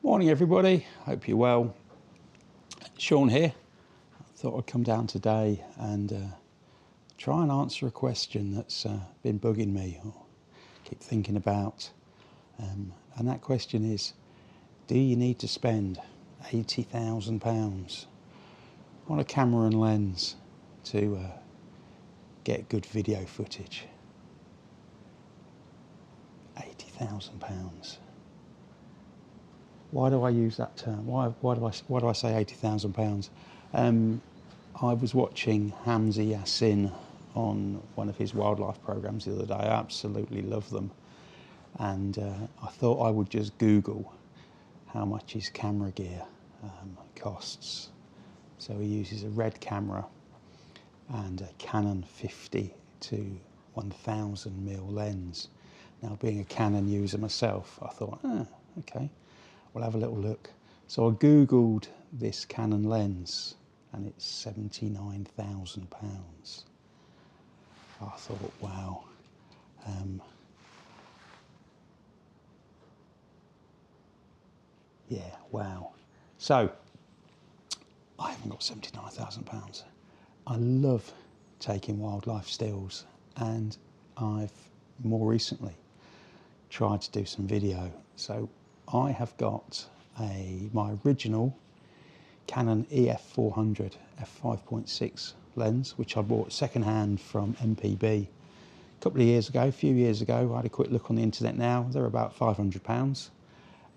Morning everybody, hope you're well. Sean here. I thought I'd come down today and try and answer a question that's been bugging me or keep thinking about. And that question is, do you need to spend £80,000 on a camera and lens to get good video footage? £80,000. Why do I use that term? Why do I say £80,000? I was watching Hamza Yassin on one of his wildlife programs the other day. I absolutely love them, and I thought I would just Google how much his camera gear costs. So he uses a red camera and a Canon 50 to 1000mm lens. Now, being a Canon user myself, I thought, okay, we'll have a little look. So I Googled this Canon lens and it's £79,000. I thought, wow. Yeah, wow. So I haven't got £79,000. I love taking wildlife stills, and I've more recently tried to do some video. So I have got my original Canon EF400 f5.6 lens, which I bought second-hand from MPB a few years ago. I had a quick look on the internet now. They're about £500.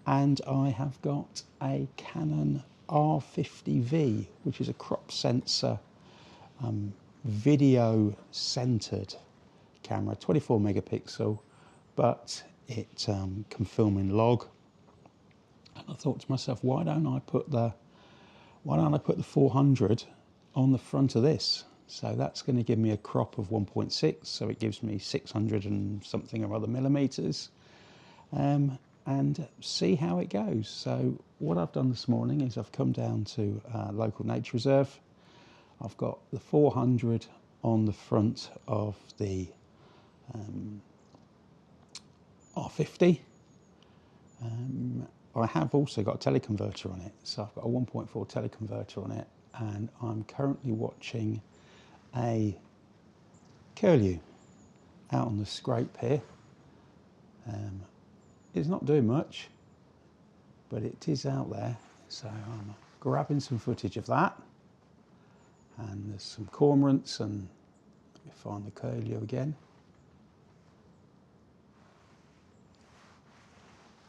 And I have got a Canon R50V, which is a crop sensor, video-centered camera, 24 megapixel, but it can film in log. And I thought to myself, why don't I put the 400 on the front of this? So that's going to give me a crop of 1.6, so it gives me 600 and something or other millimeters, and see how it goes. So what I've done this morning is I've come down to a local nature reserve. I've got the 400 on the front of the R50. I have also got a teleconverter on it, so I've got a 1.4 teleconverter on it, and I'm currently watching a curlew out on the scrape here. It's not doing much, but it is out there, so I'm grabbing some footage of that. And there's some cormorants, and let me find the curlew again.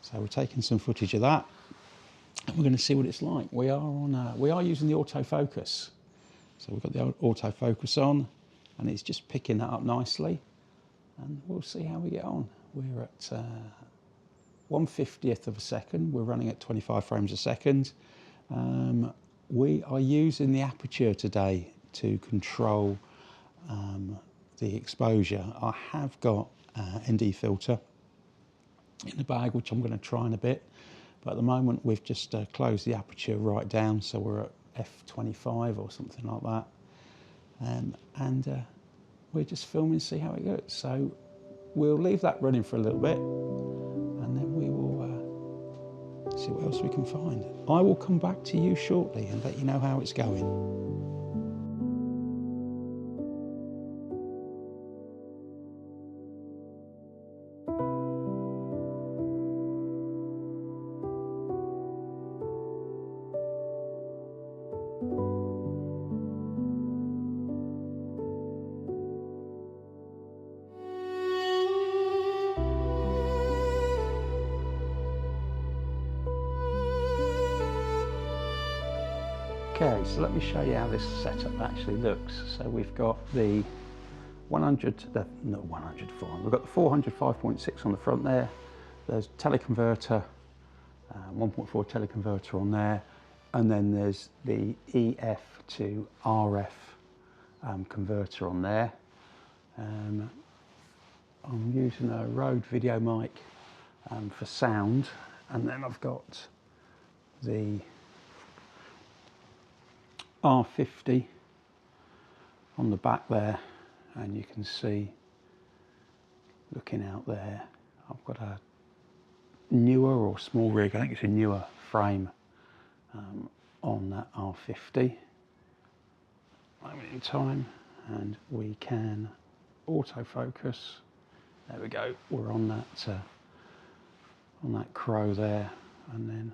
So we're taking some footage of that, and we're going to see what it's like. We are using the autofocus, so we've got the autofocus on, and it's just picking that up nicely, and we'll see how we get on. We're at 1/50th of a second. We're running at 25 frames a second. We are using the aperture today to control the exposure. I have got ND filter in the bag, which I'm going to try in a bit, but at the moment we've just closed the aperture right down, so we're at f25 or something like that, and we're just filming, see how it goes. So we'll leave that running for a little bit, and then we will see what else we can find. I will come back to you shortly and let you know how it's going. Okay, so let me show you how this setup actually looks. So we've got the 100, we've got the 400 5.6 on the front there. There's teleconverter, 1.4 teleconverter on there, and then there's the EF to RF converter on there. I'm using a Rode video mic for sound, and then I've got the R50 on the back there, and you can see, looking out there, I've got a newer or small rig. I think it's a newer frame on that R50 moment in time, and we can autofocus. There we go. We're on that crow there, and then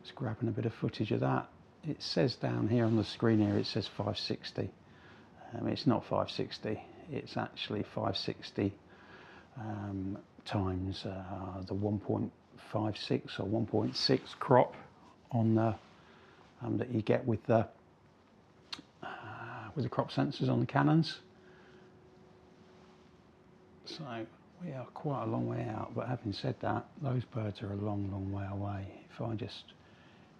just grabbing a bit of footage of that. It says down here on the screen here, it says 560. It's not 560. It's actually 560 times the 1.56 or 1.6 crop on the that you get with the crop sensors on the Canons. So we are quite a long way out, but having said that, those birds are a long, long way away. If I just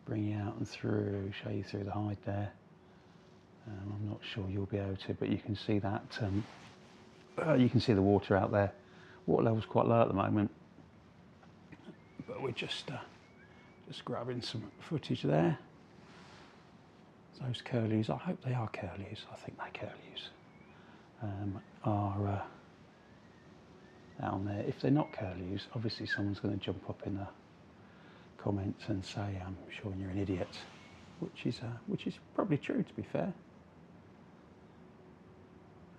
bring you out and through, show you through the hide there, I'm not sure you'll be able to, but you can see that, you can see the water out there. Water level's quite low at the moment, but we're just grabbing some footage there. Those curlews, I hope they are curlews, I think they're curlews, are down there. If they're not curlews, obviously someone's going to jump up in the comments and say, I'm sure you're an idiot, which is probably true, to be fair.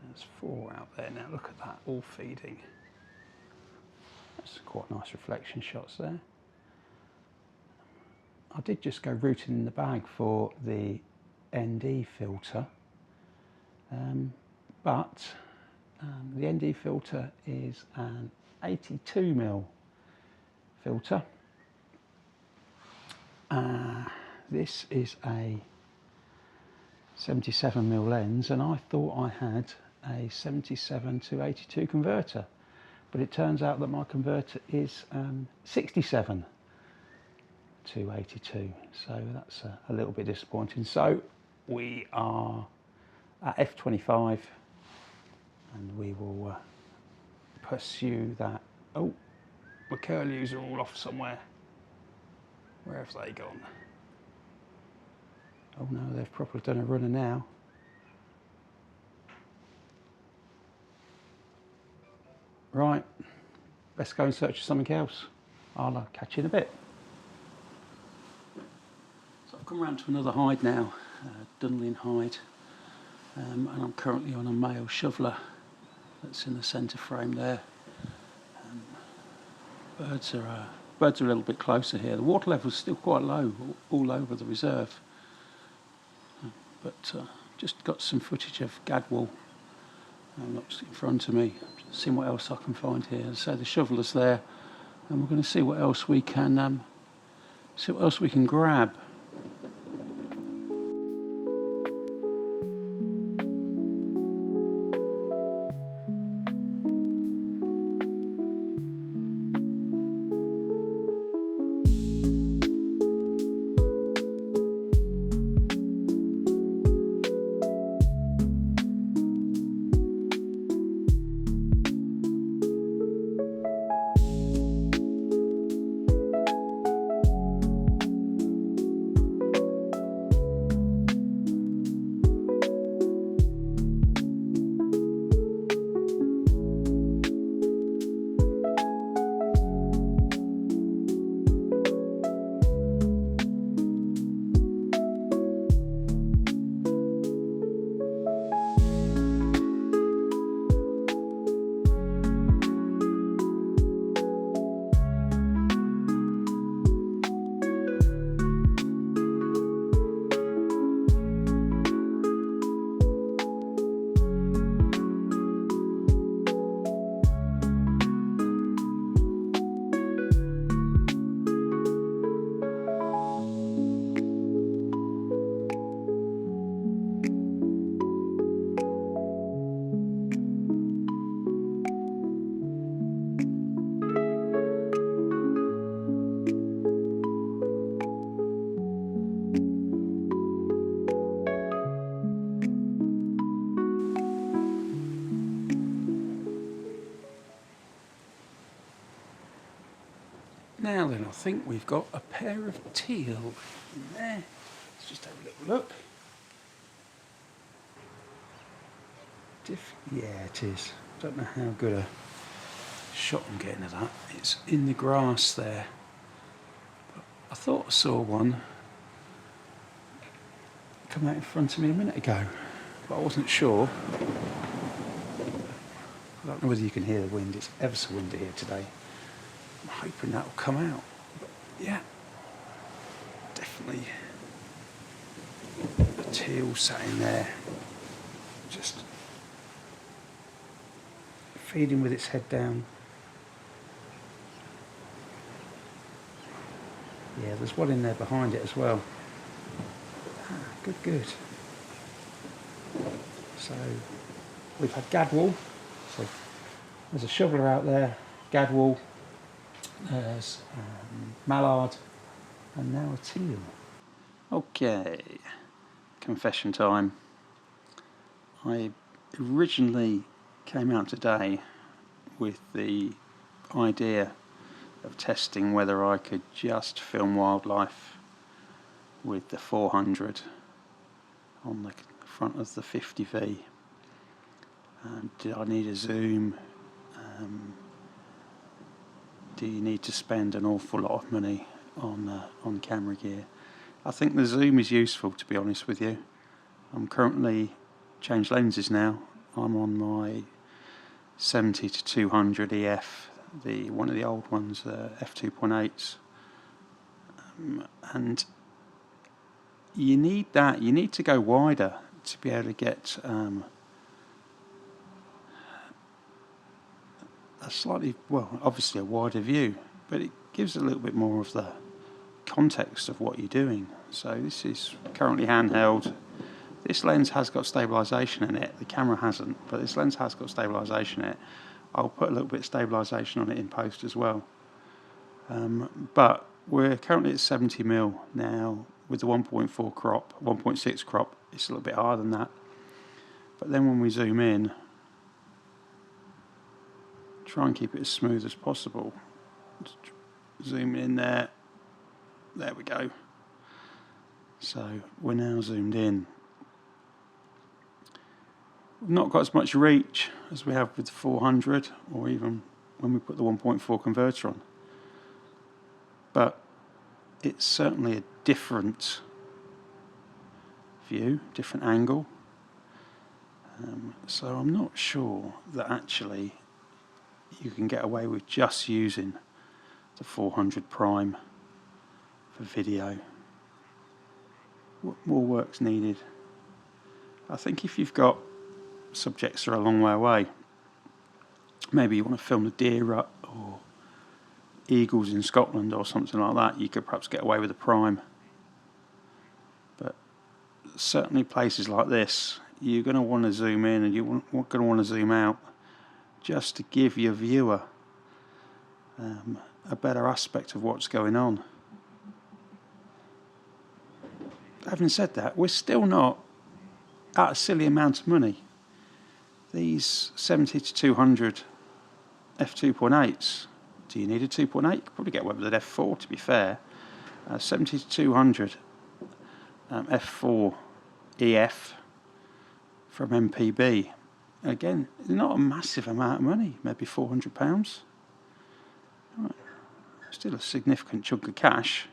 There's 4 out there now, look at that, all feeding. That's quite nice reflection shots there. I did just go rooting in the bag for the ND filter, but the ND filter is an 82mm filter. This is a 77mm lens, and I thought I had a 77 to 82 converter, but it turns out that my converter is 67 to 82, so that's a little bit disappointing. So we are at f25, and we will pursue that. Oh, my curlews are all off somewhere. Where have they gone? Oh no, they've probably done a runner now. Right, let's go and search for something else. I'll catch you in a bit. So I've come round to another hide now, Dunlin hide, and I'm currently on a male shoveler that's in the centre frame there. Birds are a little bit closer here. The water level is still quite low all over the reserve, but just got some footage of gadwall not just in front of me. Just seeing what else I can find here. So the shoveler's there, and we're going to see what else we can grab. Now then, I think we've got a pair of teal in there. Let's just have a little look. Yeah, it is. Don't know how good a shot I'm getting of that. It's in the grass there. But I thought I saw one come out in front of me a minute ago, but I wasn't sure. I don't know whether you can hear the wind. It's ever so windy here today. I'm hoping that will come out. But yeah, definitely a teal sat in there, just feeding with its head down. Yeah, there's one in there behind it as well. Good. So we've had gadwall. So there's a shoveler out there, gadwall, there's mallard, and now a teal. Okay, confession time. I originally came out today with the idea of testing whether I could just film wildlife with the 400 on the front of the 50V. Did I need a zoom? Do you need to spend an awful lot of money on camera gear? I think the zoom is useful, to be honest with you. I'm currently changed lenses now. I'm on my 70 to 200 EF, one of the old ones, f2.8s, and you need that. You need to go wider to be able to get a slightly, well, obviously a wider view, but it gives a little bit more of the context of what you're doing. So this is currently handheld. This lens has got stabilisation in it. The camera hasn't, but this lens has got stabilisation in it. I'll put a little bit of stabilisation on it in post as well. But we're currently at 70mm now with the 1.4 crop, 1.6 crop. It's a little bit higher than that. But then when we zoom in, try and keep it as smooth as possible. Zoom in there. There we go. So we're now zoomed in. We've not got as much reach as we have with the 400, or even when we put the 1.4 converter on. But it's certainly a different view, different angle. So I'm not sure that actually you can get away with just using the 400 prime for video. What more work's needed? I think if you've got subjects that are a long way away, maybe you want to film the deer rut or eagles in Scotland or something like that, you could perhaps get away with a prime. But certainly places like this, you're going to want to zoom in and you're going to want to zoom out just to give your viewer a better aspect of what's going on. Having said that, we're still not at a silly amount of money. These 70 to 200 f2.8s, do you need a 2.8? You could probably get away with an f4, to be fair. 70 to 200 f4 EF from MPB. Again, not a massive amount of money, maybe £400. Right. Still a significant chunk of cash,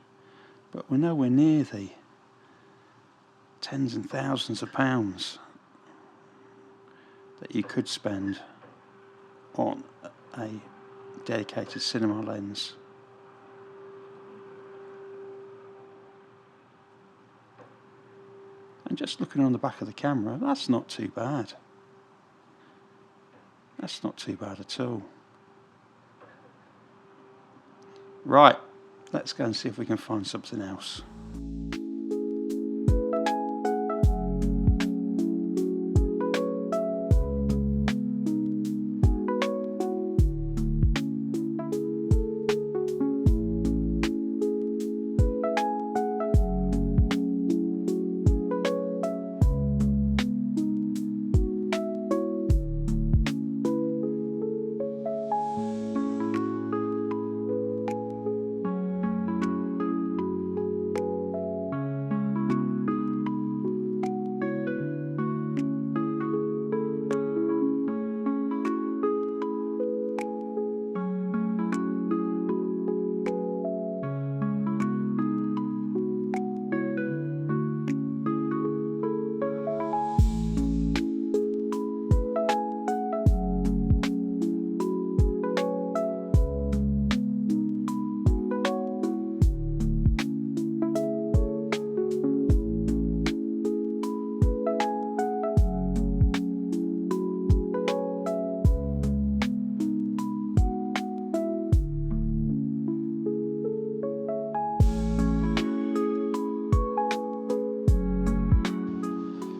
but we're nowhere near the tens and thousands of pounds that you could spend on a dedicated cinema lens. And just looking on the back of the camera, that's not too bad. That's not too bad at all. Right, let's go and see if we can find something else.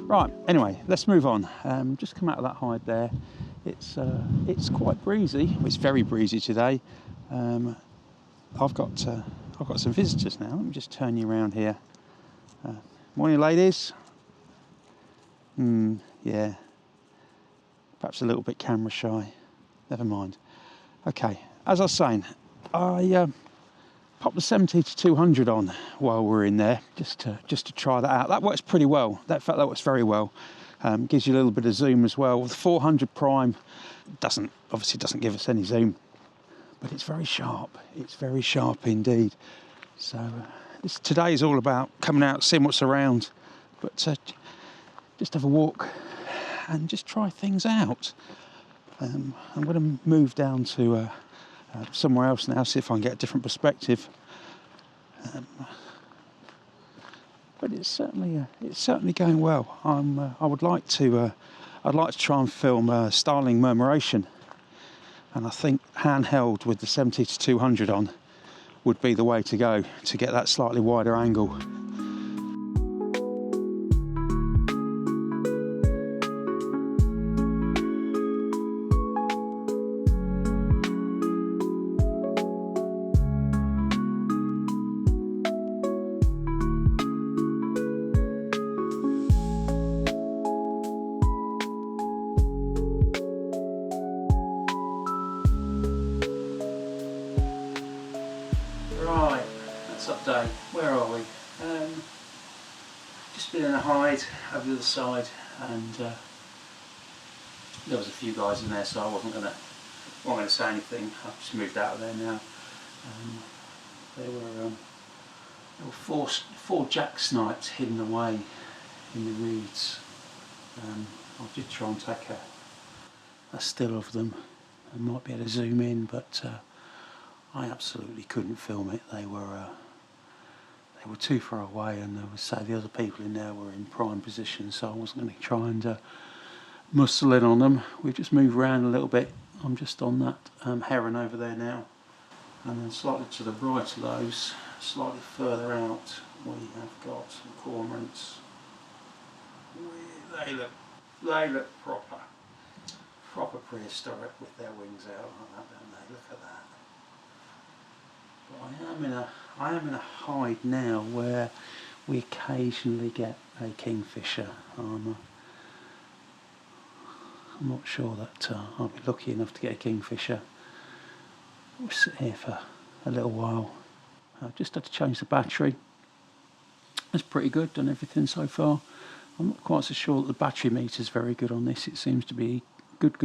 Right, anyway, let's move on. Just come out of that hide there. It's quite breezy. It's very breezy today. I've got some visitors now. Let me just turn you around here. Morning, ladies. Yeah, perhaps a little bit camera shy. Never mind. Okay, as I was saying, I popped the 70 to 200 on while we're in there, just to try that out. That works pretty well. That works very well. Gives you a little bit of zoom as well. The 400 prime obviously doesn't give us any zoom, but it's very sharp. It's very sharp indeed. So today is all about coming out, seeing what's around, but just have a walk and just try things out. I'm going to move down to somewhere else now, see if I can get a different perspective. But it's certainly going well. I'd like to try and film starling murmuration, and I think handheld with the 70 to 200 on would be the way to go to get that slightly wider angle. Right, that's update. Where are we? Just been in a hide over the other side, and there was a few guys in there, so I wasn't going to say anything. I've just moved out of there now. There were four jack snipes hidden away in the reeds. I did try and take a still of them. I might be able to zoom in, but I absolutely couldn't film it. They were too far away, and the other people in there were in prime position, so I wasn't going to try and muscle in on them. We've just moved around a little bit. I'm just on that heron over there now, and then slightly to the right of those, slightly further out, we have got some cormorants. They look proper prehistoric with their wings out like that, don't they? Look at that. But I am in a hide now where we occasionally get a kingfisher. I'm not sure that I'll be lucky enough to get a kingfisher. We'll sit here for a little while. I've just had to change the battery. It's pretty good, done everything so far. I'm not quite so sure that the battery meter is very good on this. It seems to be good,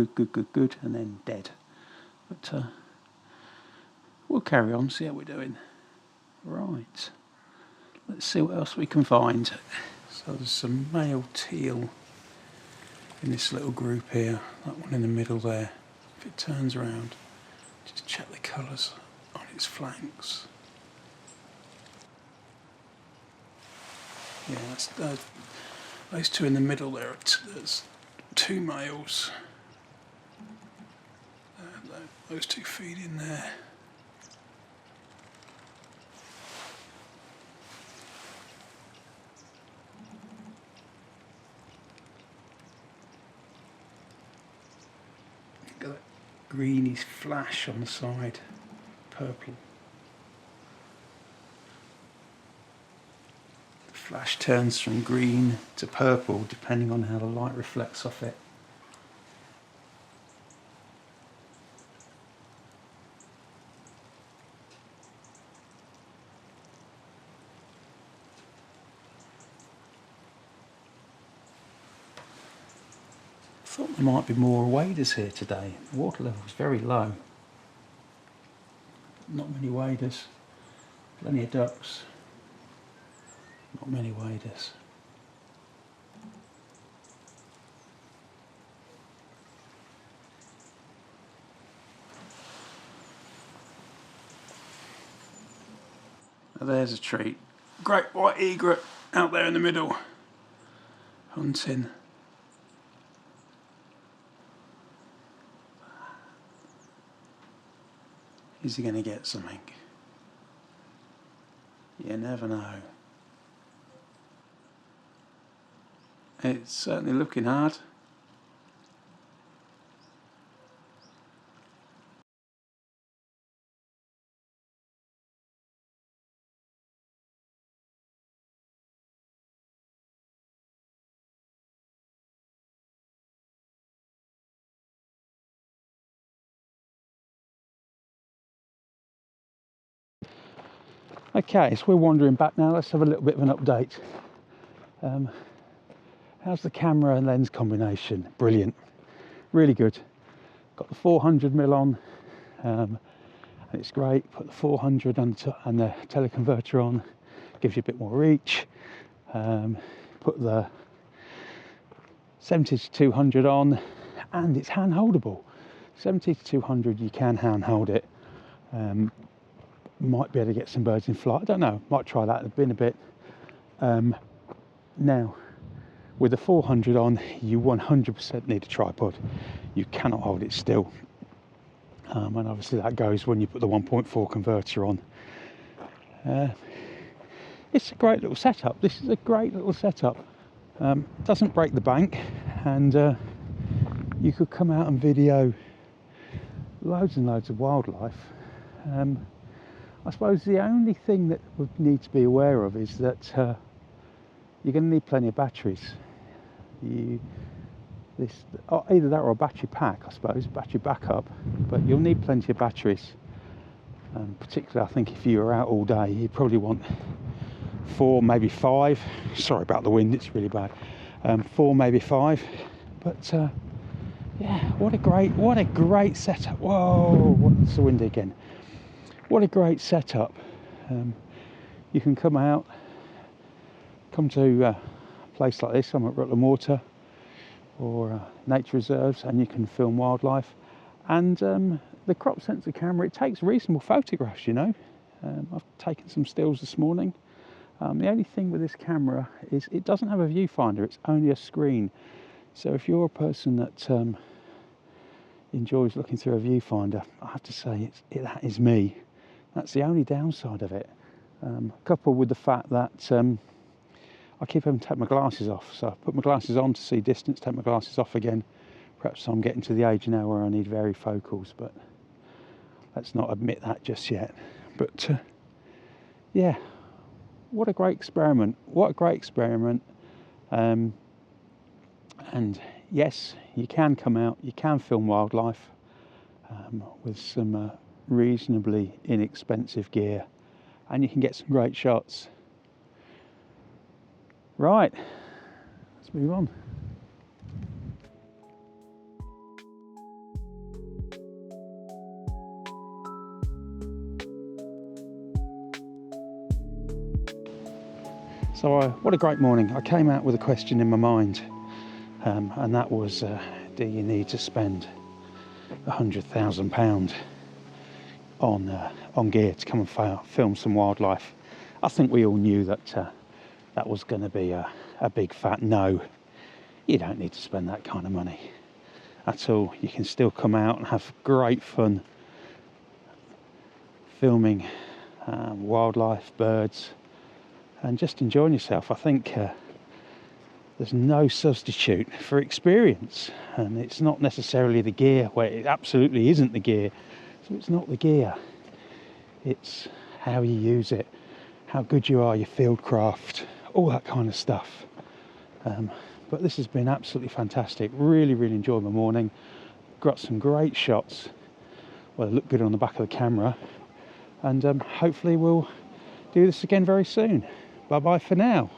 and then dead. But we'll carry on, see how we're doing. Right, let's see what else we can find. So there's some male teal in this little group here, that one in the middle there. If it turns around, just check the colours on its flanks. Yeah, those two in the middle there, there's two males. Those two feed in there. Got that greenish flash on the side, purple. The flash turns from green to purple depending on how the light reflects off it. I thought there might be more waders here today. The water level is very low. Not many waders. Plenty of ducks. Not many waders. Now there's a treat. Great white egret out there in the middle, hunting. Is he going to get something? You never know. It's certainly looking hard. Okay, so we're wandering back now. Let's have a little bit of an update. How's the camera and lens combination? Brilliant, really good. Got the 400mm on, and it's great. Put the 400 and the teleconverter on, gives you a bit more reach. Put the 70 to 200 on, and it's hand holdable. 70 to 200, you can hand hold it. Might be able to get some birds in flight. I don't know. Might try that. It's been a bit. Now, with the 400 on, you 100% need a tripod. You cannot hold it still. And obviously that goes when you put the 1.4 converter on. It's a great little setup. This is a great little setup. Doesn't break the bank, and you could come out and video loads and loads of wildlife. I suppose the only thing that we need to be aware of is that you're going to need plenty of batteries. Either that or a battery pack, I suppose, battery backup, but you'll need plenty of batteries. Particularly, I think if you were out all day, you probably want 4, maybe 5. Sorry about the wind; it's really bad. 4, maybe 5. But yeah, what a great setup. Whoa, what's the wind again? What a great setup. You can come to a place like this. I'm at Rutland Water or nature reserves, and you can film wildlife. And the crop sensor camera, it takes reasonable photographs, you know. I've taken some stills this morning. The only thing with this camera is it doesn't have a viewfinder, it's only a screen. So if you're a person that enjoys looking through a viewfinder, I have to say that is me. That's the only downside of it. Coupled with the fact that I keep having to take my glasses off. So I put my glasses on to see distance, take my glasses off again. Perhaps I'm getting to the age now where I need varifocals, but let's not admit that just yet. But yeah, what a great experiment. What a great experiment. And yes, you can come out, you can film wildlife with some reasonably inexpensive gear, and you can get some great shots. Right, let's move on. So what a great morning. I came out with a question in my mind, and that was, do you need to spend £100,000 on gear to come and film some wildlife? I think we all knew that that was going to be a big fat no. You don't need to spend that kind of money at all. You can still come out and have great fun filming wildlife, birds, and just enjoying yourself. I think there's no substitute for experience, and it's not necessarily the gear. Well, it absolutely isn't the gear. So it's not the gear, it's how you use it, how good you are, your field craft, all that kind of stuff. But this has been absolutely fantastic. Really enjoyed my morning. Got some great shots. Well, they look good on the back of the camera, and hopefully we'll do this again very soon. Bye bye for now.